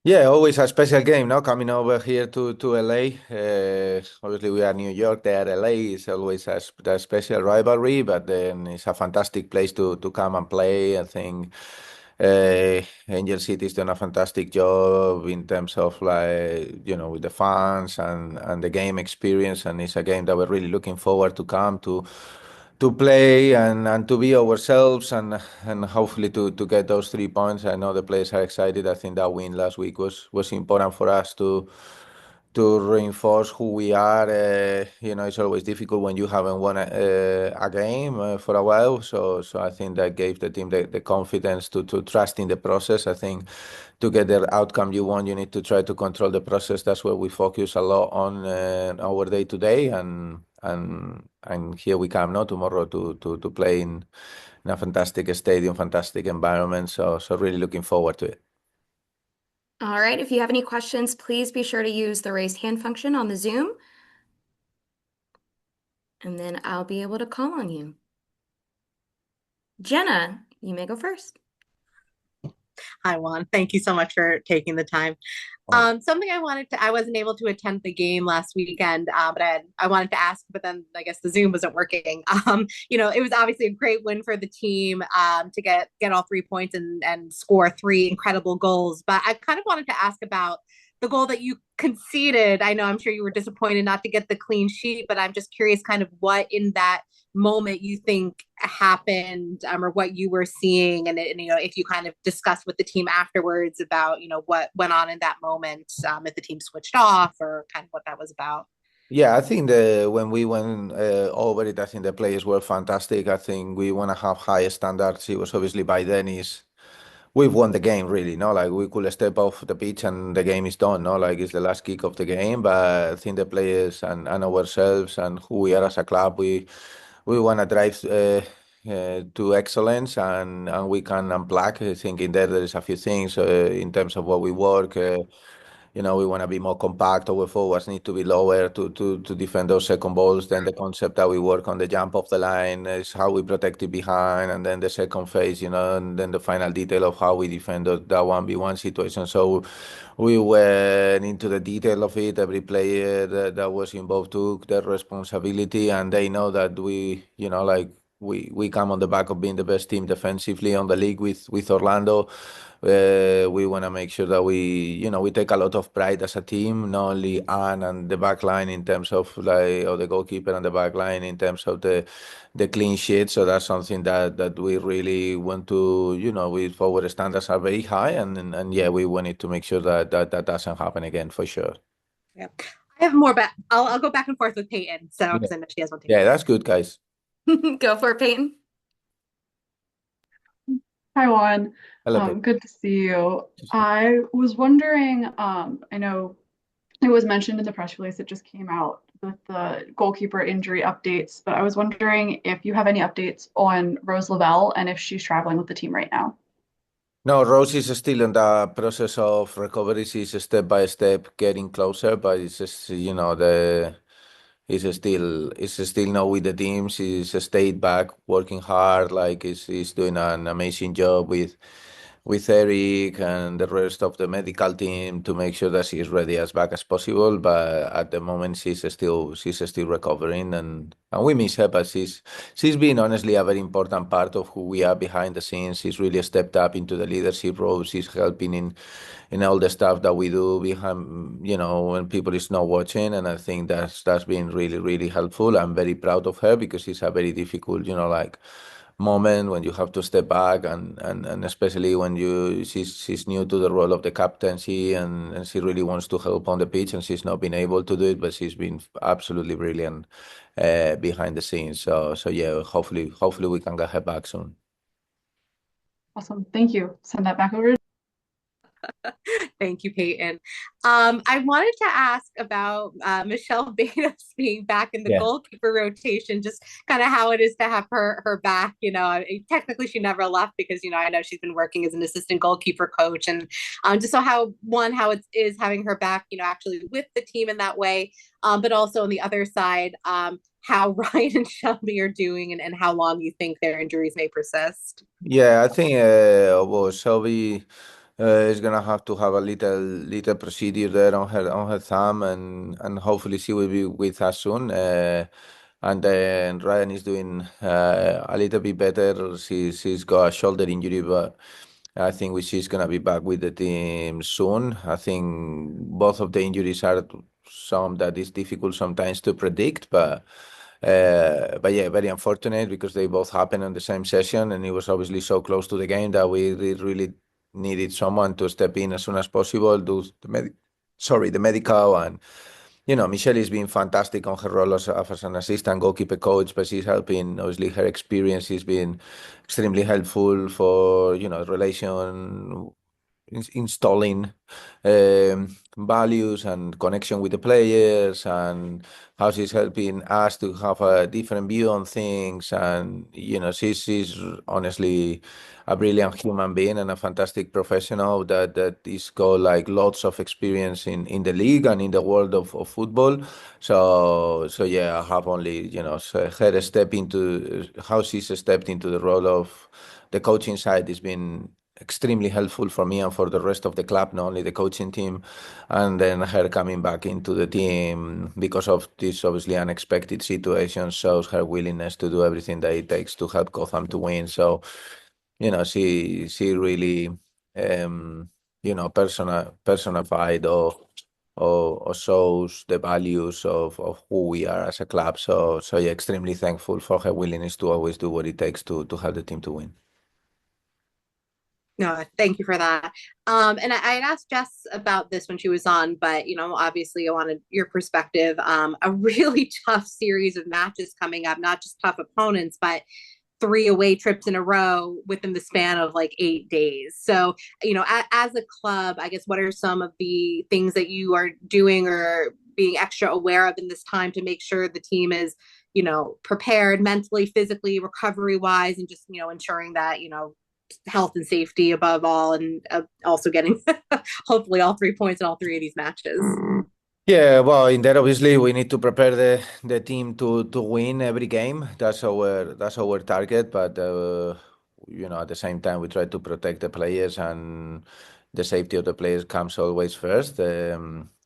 Yeah, always a special game, no? Coming over here to LA. Obviously, we are New York, they are LA. It's always a special rivalry, but then it's a fantastic place to come and play. I think Angel City's done a fantastic job in terms of with the fans and the game experience, and it's a game that we're really looking forward to come to play and to be ourselves and hopefully to get those 3 points. I know the players are excited. I think that win last week was important for us to reinforce who we are. It's always difficult when you haven't won a game for a while. So I think that gave the team the confidence to trust in the process. I think to get the outcome you want, you need to try to control the process. That's where we focus a lot on our day to day, and here we come now tomorrow to play in a fantastic stadium, fantastic environment. So really looking forward to it. All right, if you have any questions, please be sure to use the raise hand function on the Zoom, and then I'll be able to call on you. Jenna, you may go first. Hi, Juan. Thank you so much for taking the time. Well, Something I wasn't able to attend the game last weekend, but I wanted to ask, but then I guess the Zoom wasn't working. It was obviously a great win for the team to get all 3 points and score three incredible goals. But I kind of wanted to ask about the goal that you conceded. I know I'm sure you were disappointed not to get the clean sheet, but I'm just curious kind of what in that moment you think happened, or what you were seeing, and if you kind of discussed with the team afterwards about what went on in that moment, if the team switched off or kind of what that was about. yeah, I think when we went over it, I think the players were fantastic. I think we want to have high standards. It was obviously by then is we've won the game really, no? Like we could step off the pitch and the game is done, no? Like it's the last kick of the game. But I think the players and ourselves and who we are as a club, we want to drive to excellence and we can unplug. I think in there is a few things in terms of what we work. We want to be more compact. Our forwards need to be lower to defend those second balls. Then the concept that we work on the jump off the line is how we protect it behind, and then the second phase, and then the final detail of how we defend that 1v1 situation. So we went into the detail of it. Every player that was involved took their responsibility, and they know that we come on the back of being the best team defensively on the league with Orlando. We want to make sure that we take a lot of pride as a team, not only Anne and the back line in terms of or the goalkeeper and the back line in terms of the clean sheet. So that's something that we really want to, with our standards are very high, and yeah, we wanted to make sure that doesn't happen again for sure. Yeah, I have more, but I'll go back and forth with Peyton, so Yeah, because I know she has one too. yeah, that's good, guys. Go for it, Peyton. Hi, Juan. Hello, Pete. Good to see you. I was wondering, I know it was mentioned in the press release that just came out with the goalkeeper injury updates, but I was wondering if you have any updates on Rose Lavelle and if she's traveling with the team right now. No, Rose is still in the process of recovery. She's step by step getting closer, but it's just, he's still not with the team. She's stayed back, working hard. Like he's doing an amazing job with Eric and the rest of the medical team to make sure that she's ready as back as possible. But at the moment, she's still recovering, and we miss her. But she's been honestly a very important part of who we are behind the scenes. She's really stepped up into the leadership role. She's helping in all the stuff that we do behind, when people is not watching. And I think that's been really, really helpful. I'm very proud of her because it's a very difficult, like moment when you have to step back and especially when she's new to the role of the captaincy and she really wants to help on the pitch and she's not been able to do it, but she's been absolutely brilliant behind the scenes. So yeah, hopefully we can get her back soon. Awesome. Thank you. Send that back over. Thank you, Peyton. I wanted to ask about Michelle Betos being back in the Yeah. goalkeeper rotation, just kind of how it is to have her back. Technically she never left because I know she's been working as an assistant goalkeeper coach, and just so how it is having her back, actually with the team in that way, but also on the other side, how Ryan and Shelby are doing and how long you think their injuries may persist. Yeah, I think well, Shelby. is gonna have to have a little procedure there on her thumb, and hopefully she will be with us soon. And then Ryan is doing a little bit better. She's got a shoulder injury, but I think she's gonna be back with the team soon. I think both of the injuries are some that is difficult sometimes to predict, but yeah, very unfortunate because they both happened on the same session, and it was obviously so close to the game that we really needed someone to step in as soon as possible, do the medical. And Michelle has been fantastic on her role as an assistant goalkeeper coach, but she's helping. Obviously, her experience has been extremely helpful for relation installing values and connection with the players, and how she's helping us to have a different view on things. And she's honestly a brilliant human being and a fantastic professional that is got like lots of experience in the league and in the world of football. So yeah, I have only her step into how she's stepped into the role of the coaching side has been extremely helpful for me and for the rest of the club, not only the coaching team. And then her coming back into the team because of this obviously unexpected situation shows her willingness to do everything that it takes to help Gotham to win. So, she really, personified or shows the values of who we are as a club. So yeah, extremely thankful for her willingness to always do what it takes to help the team to win. No, thank you for that. And I had asked Jess about this when she was on, but obviously I wanted your perspective. A really tough series of matches coming up, not just tough opponents, but 3 away trips in a row within the span of like 8 days. So, as a club, I guess, what are some of the things that you are doing or being extra aware of in this time to make sure the team is, prepared mentally, physically, recovery wise, and just, ensuring that, health and safety above all, and also getting hopefully all 3 points in all 3 of these matches. Yeah, well, in that obviously we need to prepare the team to win every game. That's our target. But at the same time we try to protect the players, and the safety of the players comes always first.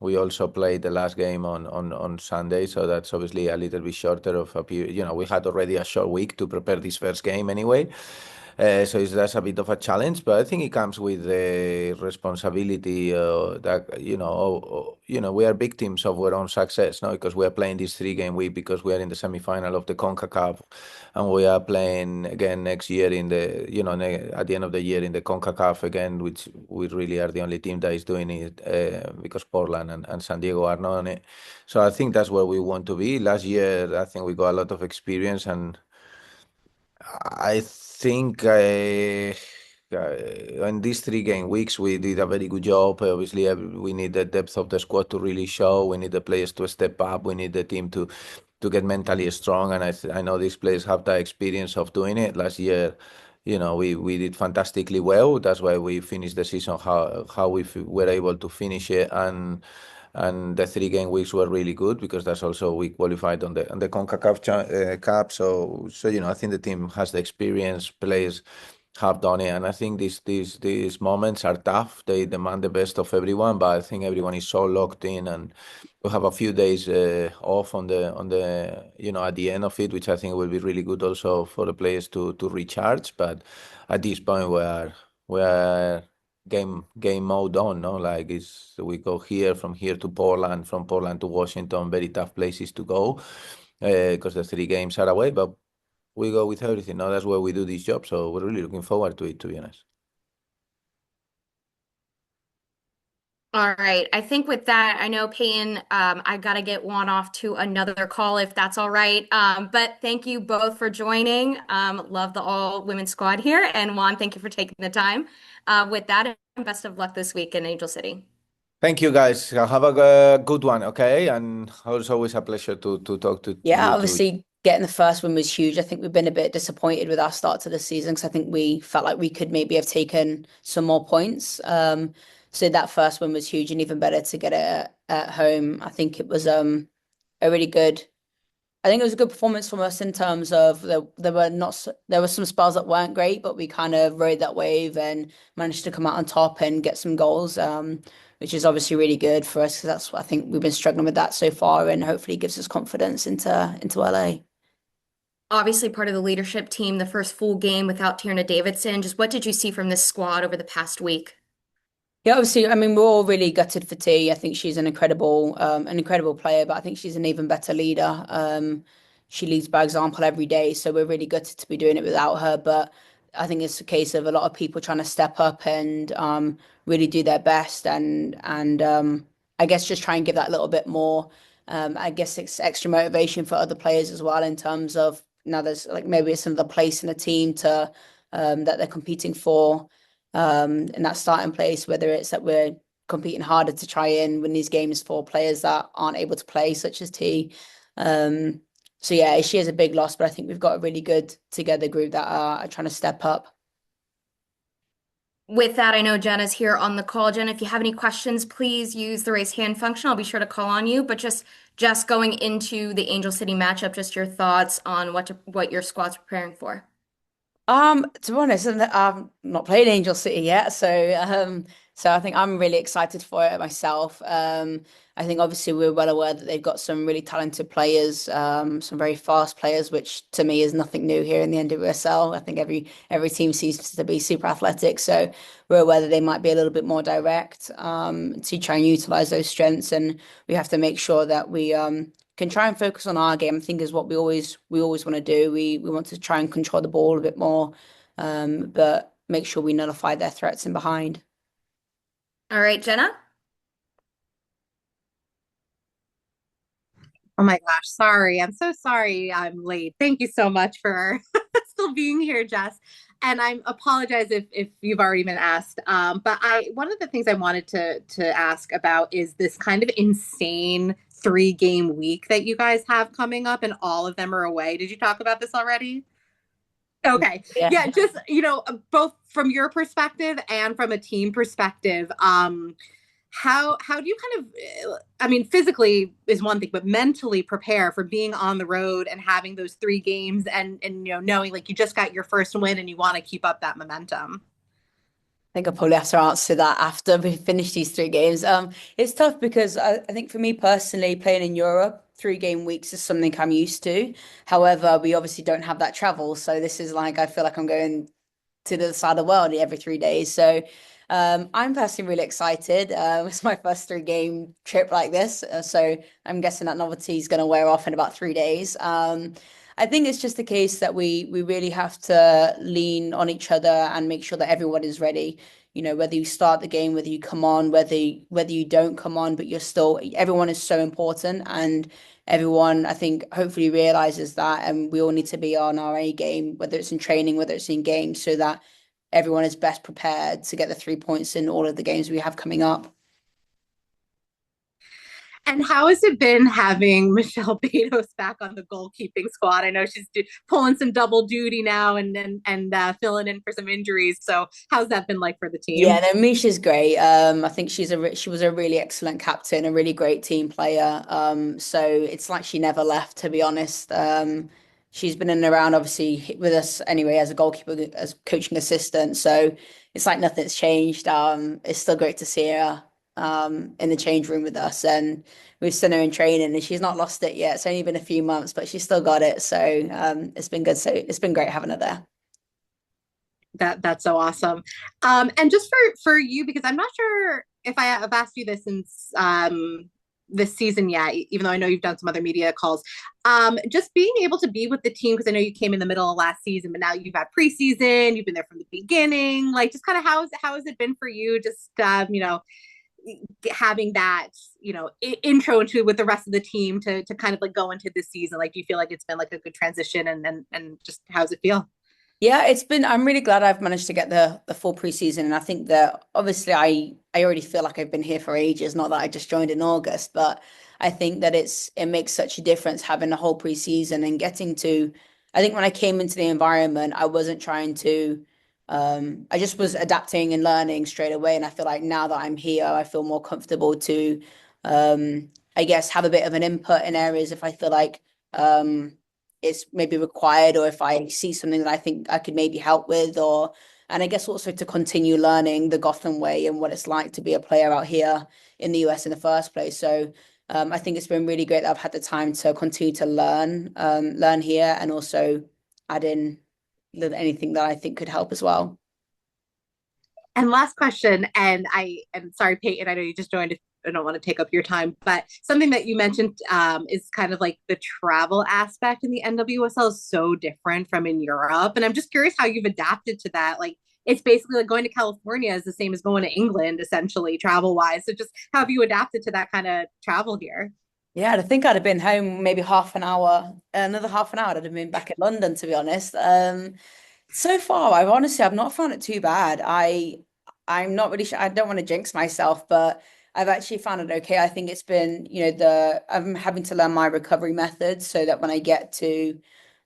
We also played the last game on Sunday, so that's obviously a little bit shorter of a period. We had already a short week to prepare this first game anyway. So that's a bit of a challenge, but I think it comes with the responsibility that we are victims of our own success, no? Because we are playing this 3-game week because we are in the semifinal of the CONCACAF, and we are playing again next year in the at the end of the year in the CONCACAF again, which we really are the only team that is doing it because Portland and San Diego are not on it. So I think that's where we want to be. Last year, I think we got a lot of experience, and I think in these 3-game weeks we did a very good job. Obviously, we need the depth of the squad to really show. We need the players to step up. We need the team to get mentally strong. And I know these players have the experience of doing it. Last year, we did fantastically well. That's why we finished the season how we were able to finish it. And the 3-game weeks were really good because that's also we qualified on the CONCACAF Cup. So I think the team has the experience, players have done it, and I think these moments are tough. They demand the best of everyone, but I think everyone is so locked in, and we have a few days off on the at the end of it, which I think will be really good also for the players to recharge. But at this point, we are game mode on, no? Like we go from here to Portland, from Portland to Washington, very tough places to go because the 3 games are away, but we go with everything. No, that's where we do this job, so we're really looking forward to it, to be honest. All right. I think with that, I know Peyton, I got to get Juan off to another call if that's all right. But thank you both for joining. Love the all women's squad here. And Juan, thank you for taking the time. With that, and best of luck this week in Angel City. Thank you, guys. Have a good one, okay? And it's always a pleasure to talk to Yeah, you. obviously getting the first win was huge. I think we've been a bit disappointed with our start to the season because I think we felt like we could maybe have taken some more points. So that first win was huge, and even better to get it at home. I think it was a really good I think it was a good performance from us in terms of there were some spells that weren't great, but we kind of rode that wave and managed to come out on top and get some goals, which is obviously really good for us because that's what I think we've been struggling with that so far, and hopefully gives us confidence into LA. Obviously, part of the leadership team, the first full game without Tierna Davidson. Just what did you see from this squad over the past week? Yeah, obviously, I mean, we're all really gutted for T. I think she's an incredible player, but I think she's an even better leader. She leads by example every day, so we're really gutted to be doing it without her. But I think it's a case of a lot of people trying to step up and really do their best, and I guess just try and give that little bit more. I guess it's extra motivation for other players as well in terms of now there's like maybe it's another place in the team to that they're competing for in that starting place, whether it's that we're competing harder to try and win these games for players that aren't able to play, such as T. So yeah, she is a big loss, but I think we've got a really good together group that are trying to step up. With that, I know Jenna's here on the call. Jenna, if you have any questions, please use the raise hand function. I'll be sure to call on you. But just going into the Angel City matchup, just your thoughts on what your squad's preparing for. To be honest, I've not played Angel City yet, so I think I'm really excited for it myself. I think obviously we're well aware that they've got some really talented players, some very fast players, which to me is nothing new here in the NWSL. I think every team seems to be super athletic, so we're aware that they might be a little bit more direct to try and utilize those strengths, and we have to make sure that we can try and focus on our game. I think is what we always want to do. We want to try and control the ball a bit more, but make sure we nullify their threats in behind. All right, Jenna. Oh my gosh, sorry. I'm so sorry I'm late. Thank you so much for still being here, Jess. And I apologize if you've already been asked. But one of the things I wanted to ask about is this kind of insane 3-game week that you guys have coming up, and all of them are away. Did you talk about this already? Okay. Yeah, just, both from your perspective and from a team perspective, how do you kind of, I mean, physically is one thing, but mentally prepare for being on the road and having those 3 games and knowing like you just got your first win and you want to keep up that momentum? I think I'll probably have to answer that after we finish these 3 games. It's tough because I think for me personally, playing in Europe, 3-game weeks is something I'm used to. However, we obviously don't have that travel. So this is like, I feel like I'm going to the other side of the world every 3 days. So I'm personally really excited. It's my first 3-game trip like this. So I'm guessing that novelty is going to wear off in about 3 days. I think it's just a case that we really have to lean on each other and make sure that everyone is ready. Whether you start the game, whether you come on, whether you don't come on, but everyone is so important, and everyone, I think, hopefully realizes that, and we all need to be on our A game, whether it's in training, whether it's in games, so that everyone is best prepared to get the 3 points in all of the games we have coming up. And how has it been having Michelle Betos back on the goalkeeping squad? I know she's pulling some double duty now and filling in for some injuries. So how's that been like for the team? Yeah, no, Misha's great. I think she was a really excellent captain, a really great team player. So it's like she never left, to be honest. She's been in and around, obviously, with us anyway as a goalkeeper, as coaching assistant. So it's like nothing's changed. It's still great to see her in the change room with us, and we've seen her in training, and she's not lost it yet. It's only been a few months, but she's still got it. So it's been good. So it's been great having her there. That's so awesome. And just for you, because I'm not sure if I've asked you this since this season yet, even though I know you've done some other media calls. Just being able to be with the team, because I know you came in the middle of last season, but now you've had preseason, you've been there from the beginning. Like, just kind of how has it been for you? Just having that intro into with the rest of the team to kind of like go into this season. Like, do you feel like it's been like a good transition, and just how does it feel? Yeah, I'm really glad I've managed to get the full preseason. And I think that obviously I already feel like I've been here for ages, not that I just joined in August, but I think that it makes such a difference having the whole preseason and I think when I came into the environment, I wasn't trying to, I just was adapting and learning straight away. And I feel like now that I'm here, I feel more comfortable to, I guess, have a bit of an input in areas if I feel like it's maybe required, or if I see something that I think I could maybe help with, and I guess also to continue learning the Gotham way and what it's like to be a player out here in the US in the first place. So I think it's been really great that I've had the time to continue to learn here, and also add in anything that I think could help as well. And last question, and I am sorry, Peyton, I know you just joined. I don't want to take up your time, but something that you mentioned is kind of like the travel aspect in the NWSL is so different from in Europe. And I'm just curious how you've adapted to that. Like, it's basically like going to California is the same as going to England, essentially, travel wise. So just how have you adapted to that kind of travel here? Yeah, I think I'd have been home maybe half an hour, another half an hour, I'd have been back in London, to be honest. So far, I've not found it too bad. I'm not really sure. I don't want to jinx myself, but I've actually found it okay. I think it's been, I'm having to learn my recovery methods so that when I get to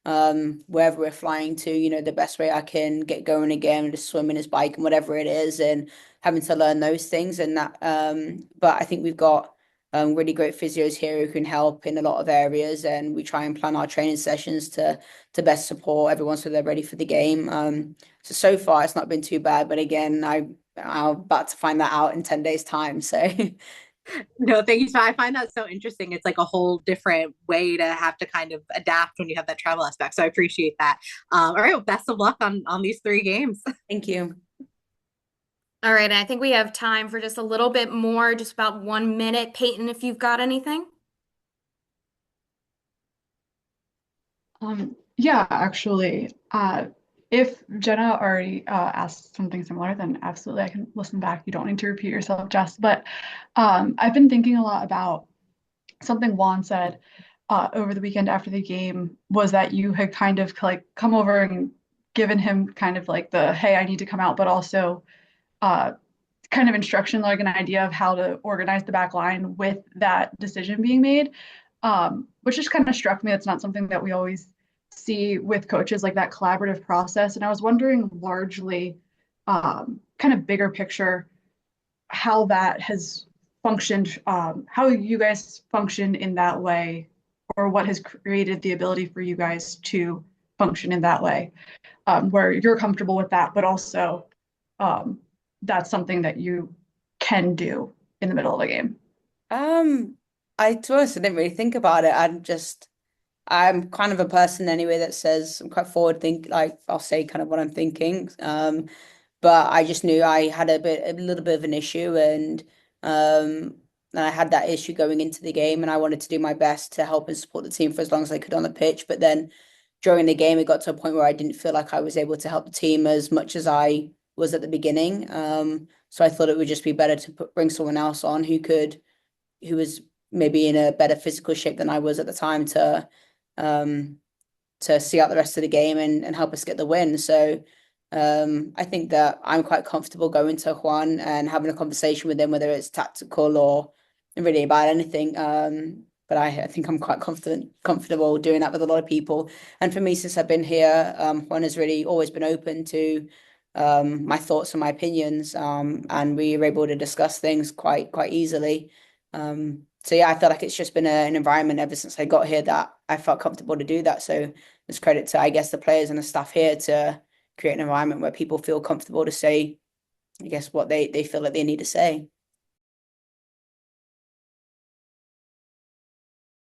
wherever we're flying to, the best way I can get going again, just swimming, his bike and whatever it is, and having to learn those things. And that, but I think we've got really great physios here who can help in a lot of areas, and we try and plan our training sessions to best support everyone so they're ready for the game. So far it's not been too bad, but again, I'm about to find that out in 10 days time. So No, thank you. So I find that so interesting. It's like a whole different way to have to kind of adapt when you have that travel aspect. So I appreciate that. All right, well, best of luck on these 3 games. thank you. All right, and I think we have time for just a little bit more, just about 1 minute. Peyton, if you've got anything. Yeah, actually, if Jenna already asked something similar, then absolutely I can listen back. You don't need to repeat yourself, Jess. But I've been thinking a lot about something Juan said over the weekend after the game, was that you had kind of like come over and given him kind of like the, hey, I need to come out, but also kind of instruction, like an idea of how to organize the back line with that decision being made, which just kind of struck me. That's not something that we always see with coaches, like that collaborative process. And I was wondering largely, kind of bigger picture, how that has functioned, how you guys function in that way, or what has created the ability for you guys to function in that way, where you're comfortable with that, but also that's something that you can do in the middle of a game. To be honest, I didn't really think about it. I'm kind of a person anyway that says I'm quite forward think, like I'll say kind of what I'm thinking. But I just knew I had a little bit of an issue, and I had that issue going into the game, and I wanted to do my best to help and support the team for as long as I could on the pitch. But then during the game, it got to a point where I didn't feel like I was able to help the team as much as I was at the beginning. So I thought it would just be better to bring someone else on who was maybe in a better physical shape than I was at the time, to see out the rest of the game and help us get the win. So I think that I'm quite comfortable going to Juan and having a conversation with him, whether it's tactical or really about anything. But I think I'm quite comfortable doing that with a lot of people. And for me, since I've been here, Juan has really always been open to my thoughts and my opinions, and we were able to discuss things quite easily. So yeah, I feel like it's just been an environment ever since I got here that I felt comfortable to do that. So it's credit to, I guess, the players and the staff here to create an environment where people feel comfortable to say, I guess, what they feel like they need to say.